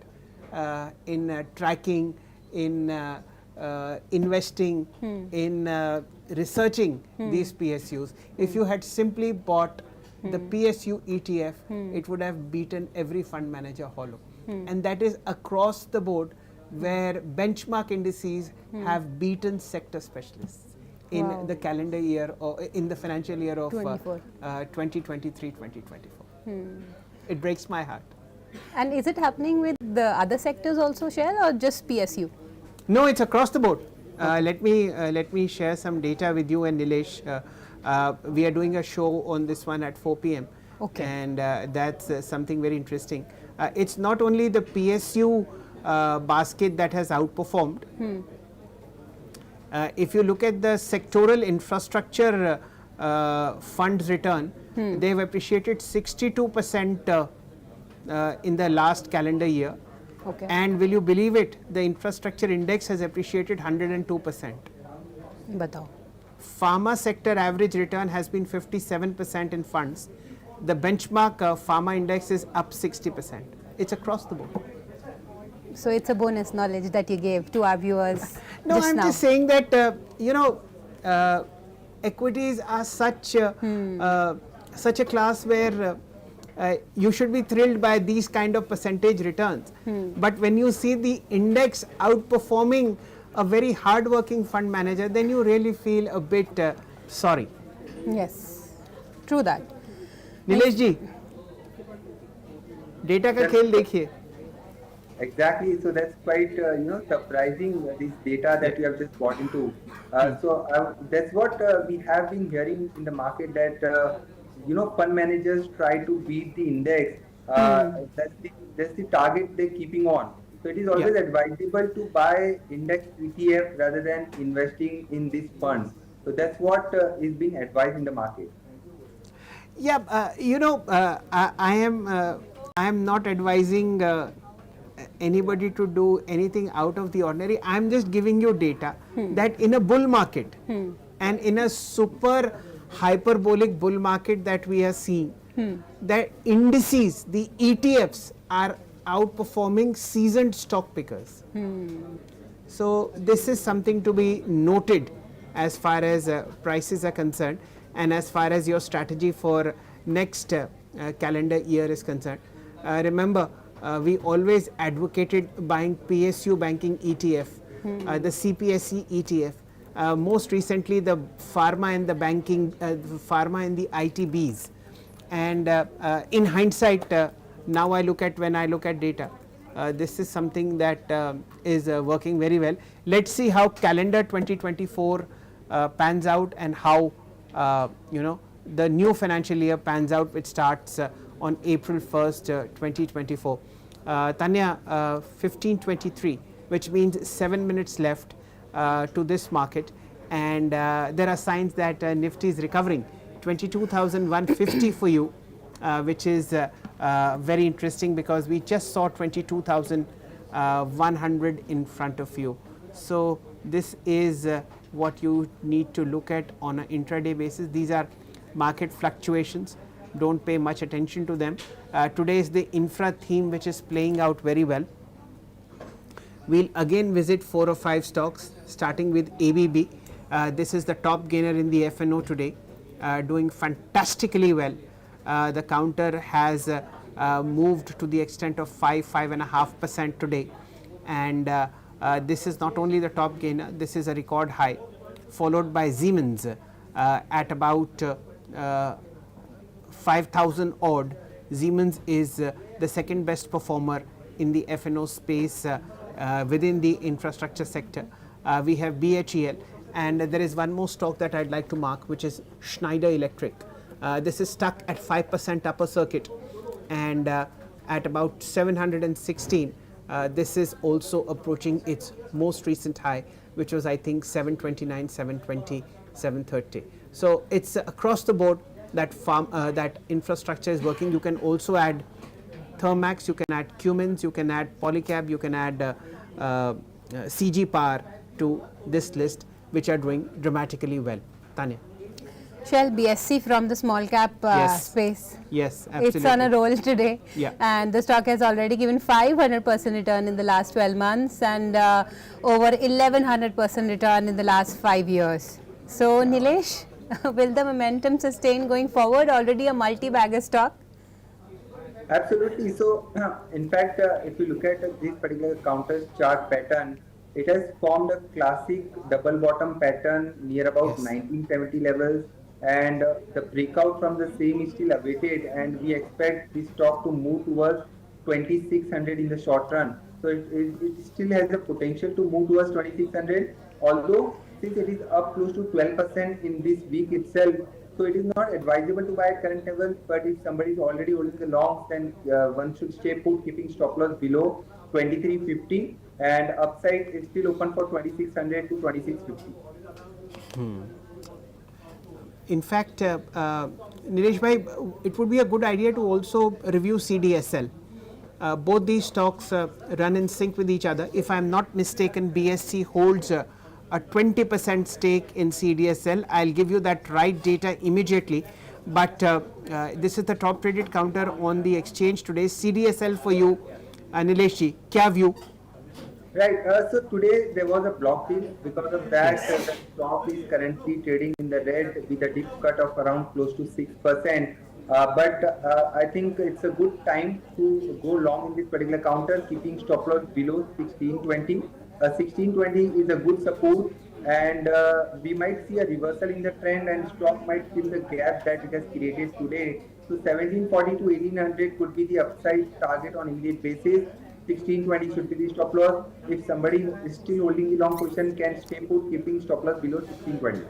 in tracking, in investing, in researching these PSUs. If you had simply bought the PSU ETF, it would have beaten every fund manager hollow. And that is across the board, where benchmark indices have beaten sector specialists in the calendar year or in the financial year of 2023-2024. It breaks my heart. And is it happening with the other sectors also, Shell, or just PSU? No, it's across the board. Let me share some data with you and Nilesh. We are doing a show on this one at 4 p.m. Okay. And that's something very interesting. It's not only the PSU basket that has outperformed. If you look at the sectoral infrastructure funds return, they've appreciated 62% in the last calendar year. Okay. And will you believe it, the infrastructure index has appreciated 102%. Batao. Pharma sector average return has been 57% in funds. the benchmark pharma index is up 60%. It's across the board. So it's a bonus knowledge that you gave to our viewers. No, just I'm now. just saying that equities are such a class where you should be thrilled by these kind of percentage returns. But when you see the index outperforming a very hard-working fund manager, then you really feel a bit sorry. Yes, true that. Nilesh ji, data का खेल देखिए. Exactly. So that's quite surprising, this data that you have just brought into. That's what we have been hearing in the market, that fund managers try to beat the index. That's the target they're keeping on. So it is always advisable to buy index ETF rather than investing in these funds. So that's what is being advised in the market. Yeah, I am not advising anybody to do anything out of the ordinary. I am just giving you data that in a bull market and in a super hyperbolic bull market that we are seeing, the indices, the ETFs are outperforming seasoned stock pickers. So this is something to be noted as far as prices are concerned, and as far as your strategy for next calendar year is concerned. Remember, we always advocated buying PSU banking ETF, the CPSE ETF, most recently the pharma and the banking, pharma and the ITBs. And in hindsight, now when I look at data, this is something that is working very well. Let's see how calendar 2024 pans out, and how the new financial year pans out, which starts on April 1st, 2024. Tanya, 15:23, which means 7 minutes left to this market, and there are signs that Nifty is recovering. 22,150 for you, which is very interesting, because we just saw 22,100 in front of you. So this is what you need to look at on an intraday basis. These are market fluctuations. Don't pay much attention to them. Today is the infra theme which is playing out very well. We'll again visit 4 or 5 stocks, starting with ABB. This is the top gainer in the FNO today, doing fantastically well. The counter has moved to the extent of 5.5% today, and this is not only the top gainer, this is a record high, followed by Siemens at about 5,000 odd. Siemens is the second best performer in the FNO space within the infrastructure sector. We have BHEL, and there is one more stock that I'd like to mark, which is Schneider Electric. This is stuck at 5% upper circuit, and at about 716. This is also approaching its most recent high, which was, I think, 729, 720, 730. So it's across the board that that infrastructure is working. You can also add Thermax, you can add Cummins, you can add Polycab, you can add CG Power to this list, which are doing dramatically well. Tanya. Shell BSC from the small cap space. Yes, absolutely. It's on a roll today. Yeah. And the stock has already given 500% return in the last 12 months, and over 1100% return in the last 5 years. So, Nilesh, will the momentum sustain going forward? Already a multi-bagger stock? Absolutely. So, in fact, if you look at this particular counter chart pattern, it has formed a classic double bottom pattern near about 1970 levels, and the breakout from the same is still awaited, and we expect this stock to move towards 2600 in the short run. So it still has the potential to move towards 2600, although since it is up close to 12% in this week itself, so it is not advisable to buy at current levels. But if somebody is already holding the longs, then one should stay put, keeping stop loss below 2350, and upside is still open for 2600 to 2650. In fact, Nilesh bhai, it would be a good idea to also review CDSL. Both these stocks run in sync with each other. If I am not mistaken, BSC holds a 20% stake in CDSL. I'll give you that right data immediately. but this is the top traded counter on the exchange today. CDSL for you, Nilesh ji, kya view? Right. So today there was a block deal. Because of that, the stock is currently trading in the red with a deep cut of around close to 6%. But I think it's a good time to go long in this particular counter, keeping stop loss below 1620. 1620 is a good support, and we might see a reversal in the trend, and stock might fill the gap that it has created today. So 1740 to 1800 could be the upside target on immediate basis. 1620 should be the stop loss. If somebody is still holding the long position, can stay put, keeping stop loss below 1620.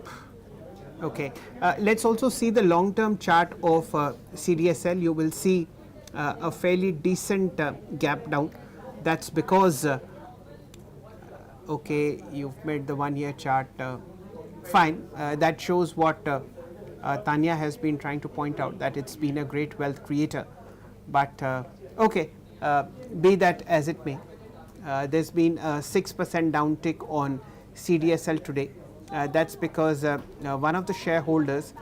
Okay. Let's also see the long term chart of CDSL. You will see a fairly decent gap down. That's because okay, you've made the 1 year chart fine. That shows what Tanya has been trying to point out, that it's been a great wealth creator. But okay, be that as it may, there's been a 6% downtick on CDSL today. That's because one of the shareholders,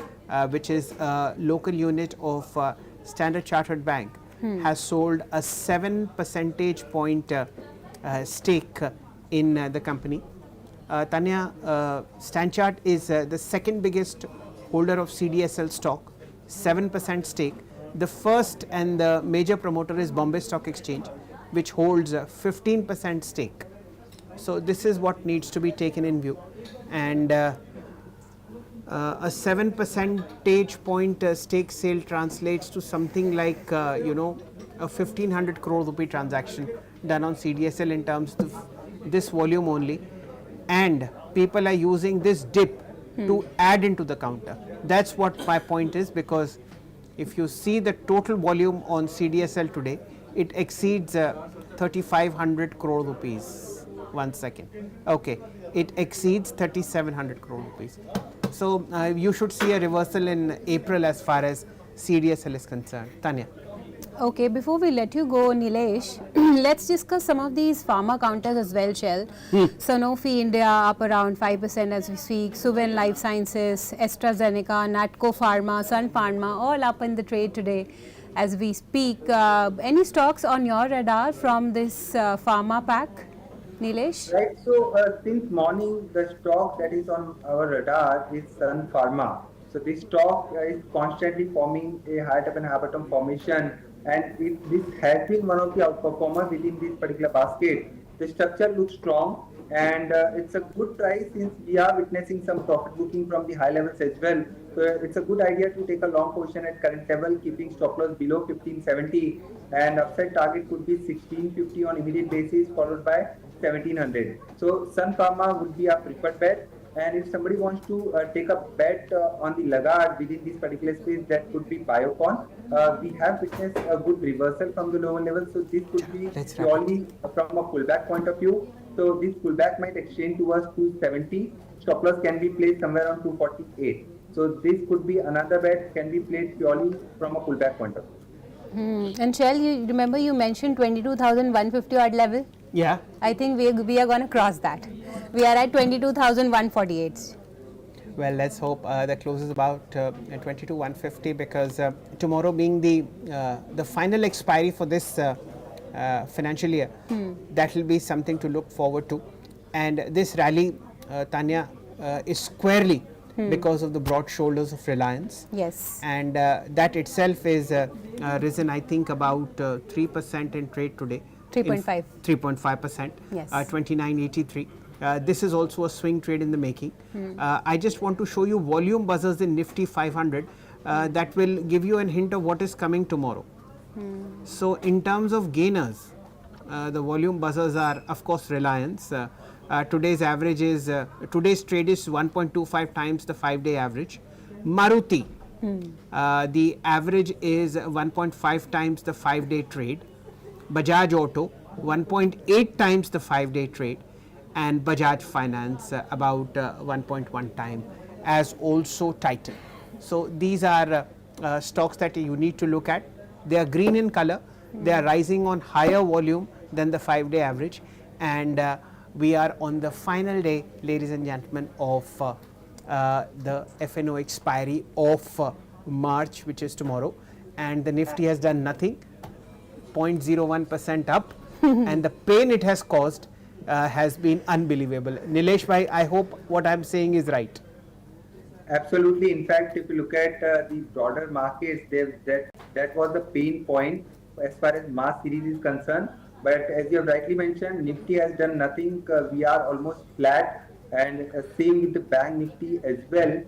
which is a local unit of Standard Chartered Bank, has sold a 7 percentage point stake in the company. Tanya, Stanchart is the second biggest holder of CDSL stock, 7% stake. The first and the major promoter is Bombay Stock Exchange, which holds a 15% stake. So this is what needs to be taken in view, and a 7 percentage point stake sale translates to something like a 1500 crore rupee transaction done on CDSL in terms of this volume only, and people are using this dip to add into the counter. That's what my point is, because if you see the total volume on CDSL today, it exceeds 3500 crore rupees. 1 second. Okay, it exceeds 3700 crore rupees. So you should see a reversal in April as far as CDSL is concerned. Tanya. Okay, before we let you go, Nilesh, let's discuss some of these pharma counters as well, Shell. Sanofi India up around 5% as we speak, Suven Life Sciences, AstraZeneca, Natco Pharma, Sun Pharma, all up in the trade today as we speak. Any stocks on your radar from this pharma pack, Nilesh? Right. So since morning, the stock that is on our radar is Sun Pharma. So this stock is constantly forming a high top and high bottom formation, and this has been one of the outperformers within this particular basket. The structure looks strong, and it's a good price since we are witnessing some profit booking from the high levels as well. So it's a good idea to take a long position at current level, keeping stop loss below 1570, and upside target could be 1650 on immediate basis, followed by 1700. So Sun Pharma would be a preferred bet. And if somebody wants to take a bet on the laggard within this particular space, that could be Biocon. We have witnessed a good reversal from the lower level, so this could be purely from a pullback point of view. So this pullback might extend towards 270. Stop loss can be placed somewhere around 248. So this could be another bet, can be played purely from a pullback point of view. And Shell, you remember you mentioned 22,150 odd level? Yeah. I think we are going to cross that. We are at 22,148. Well, let's hope that closes about 22,150, because tomorrow being the final expiry for this financial year, that will be something to look forward to. And this rally, Tanya, is squarely because of the broad shoulders of Reliance. Yes. And that itself is risen, I think, about 3% in trade today. 3.5. 3.5%. Yes. 2983. This is also a swing trade in the making. I just want to show you volume buzzers in Nifty 500 that will give you a hint of what is coming tomorrow. So in terms of gainers, the volume buzzers are, of course, Reliance. Today's average is today's trade is 1.25 times the 5-day average. Maruti, the average is 1.5 times the 5-day trade. Bajaj Auto, 1.8 times the 5-day trade, and Bajaj Finance about 1.1 time, as also Titan. So these are stocks that you need to look at. They are green in color, they are rising on higher volume than the 5-day average, and we are on the final day, ladies and gentlemen, of the FNO expiry of March, which is tomorrow, and the Nifty has done nothing, 0.01% up, and the pain it has caused has been unbelievable. Nilesh bhai, I hope what I'm saying is right. Absolutely. In fact, if you look at the broader markets, that was the pain point as far as mass series is concerned. But as you have rightly mentioned, Nifty has done nothing. We are almost flat, and same with the Bank Nifty as well.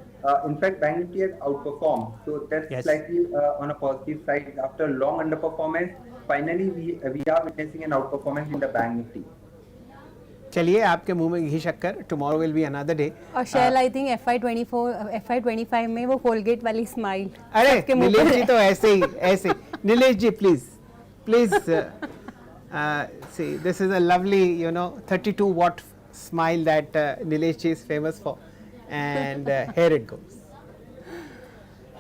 In fact, Bank Nifty has outperformed, so that's Yes. slightly on a positive side. After long underperformance, finally we are witnessing an outperformance in the Bank Nifty. चलिए आपके मुंह में घी शक्कर. Tomorrow will be another day. और shall I think FY25 में वो Colgate वाली smile. अरे नीलेश जी तो ऐसे नीलेश जी please see, this is a lovely 32 watt smile that Nilesh ji is famous for, and here it goes.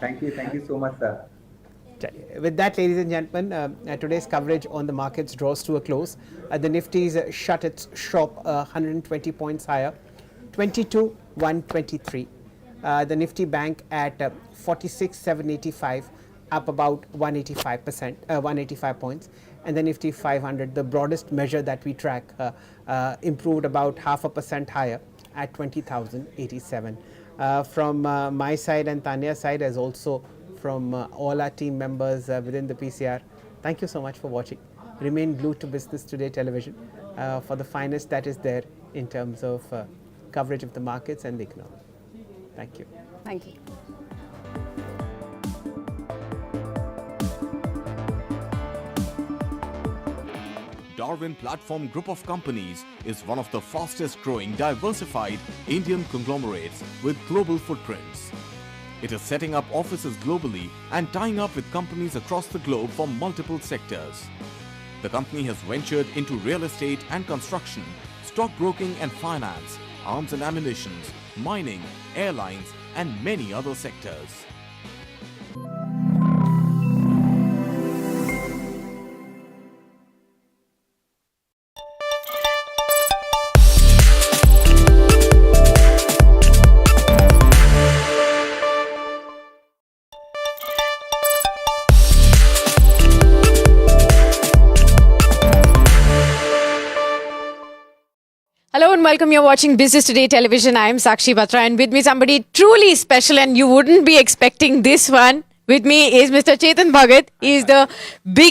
Thank you so much, sir. With that, ladies and gentlemen, today's coverage on the markets draws to a close. The Nifty's shut its shop 120 points higher, 22,123. The Nifty Bank at 46,785, up about 185 points, and the Nifty 500, the broadest measure that we track, improved about 0.5% higher at 20,087. From my side and Tanya's side, as also from all our team members within the PCR, thank you so much for watching. Remain glued to Business Today television for the finest that is there in terms of coverage of the markets and the economy. Thank you. Thank you. Darwin Platform Group of Companies is one of the fastest growing diversified Indian conglomerates with global footprints. It is setting up offices globally and tying up with companies across the globe for multiple sectors. The company has ventured into real estate and construction, stockbroking and finance, arms and ammunition, mining, airlines and many other sectors. Hello and welcome. You're watching Business Today Television. I am Sakshi Batra, and with me somebody truly special, and you wouldn't be expecting this one. With me is Mr. Chetan Bhagat. He is the big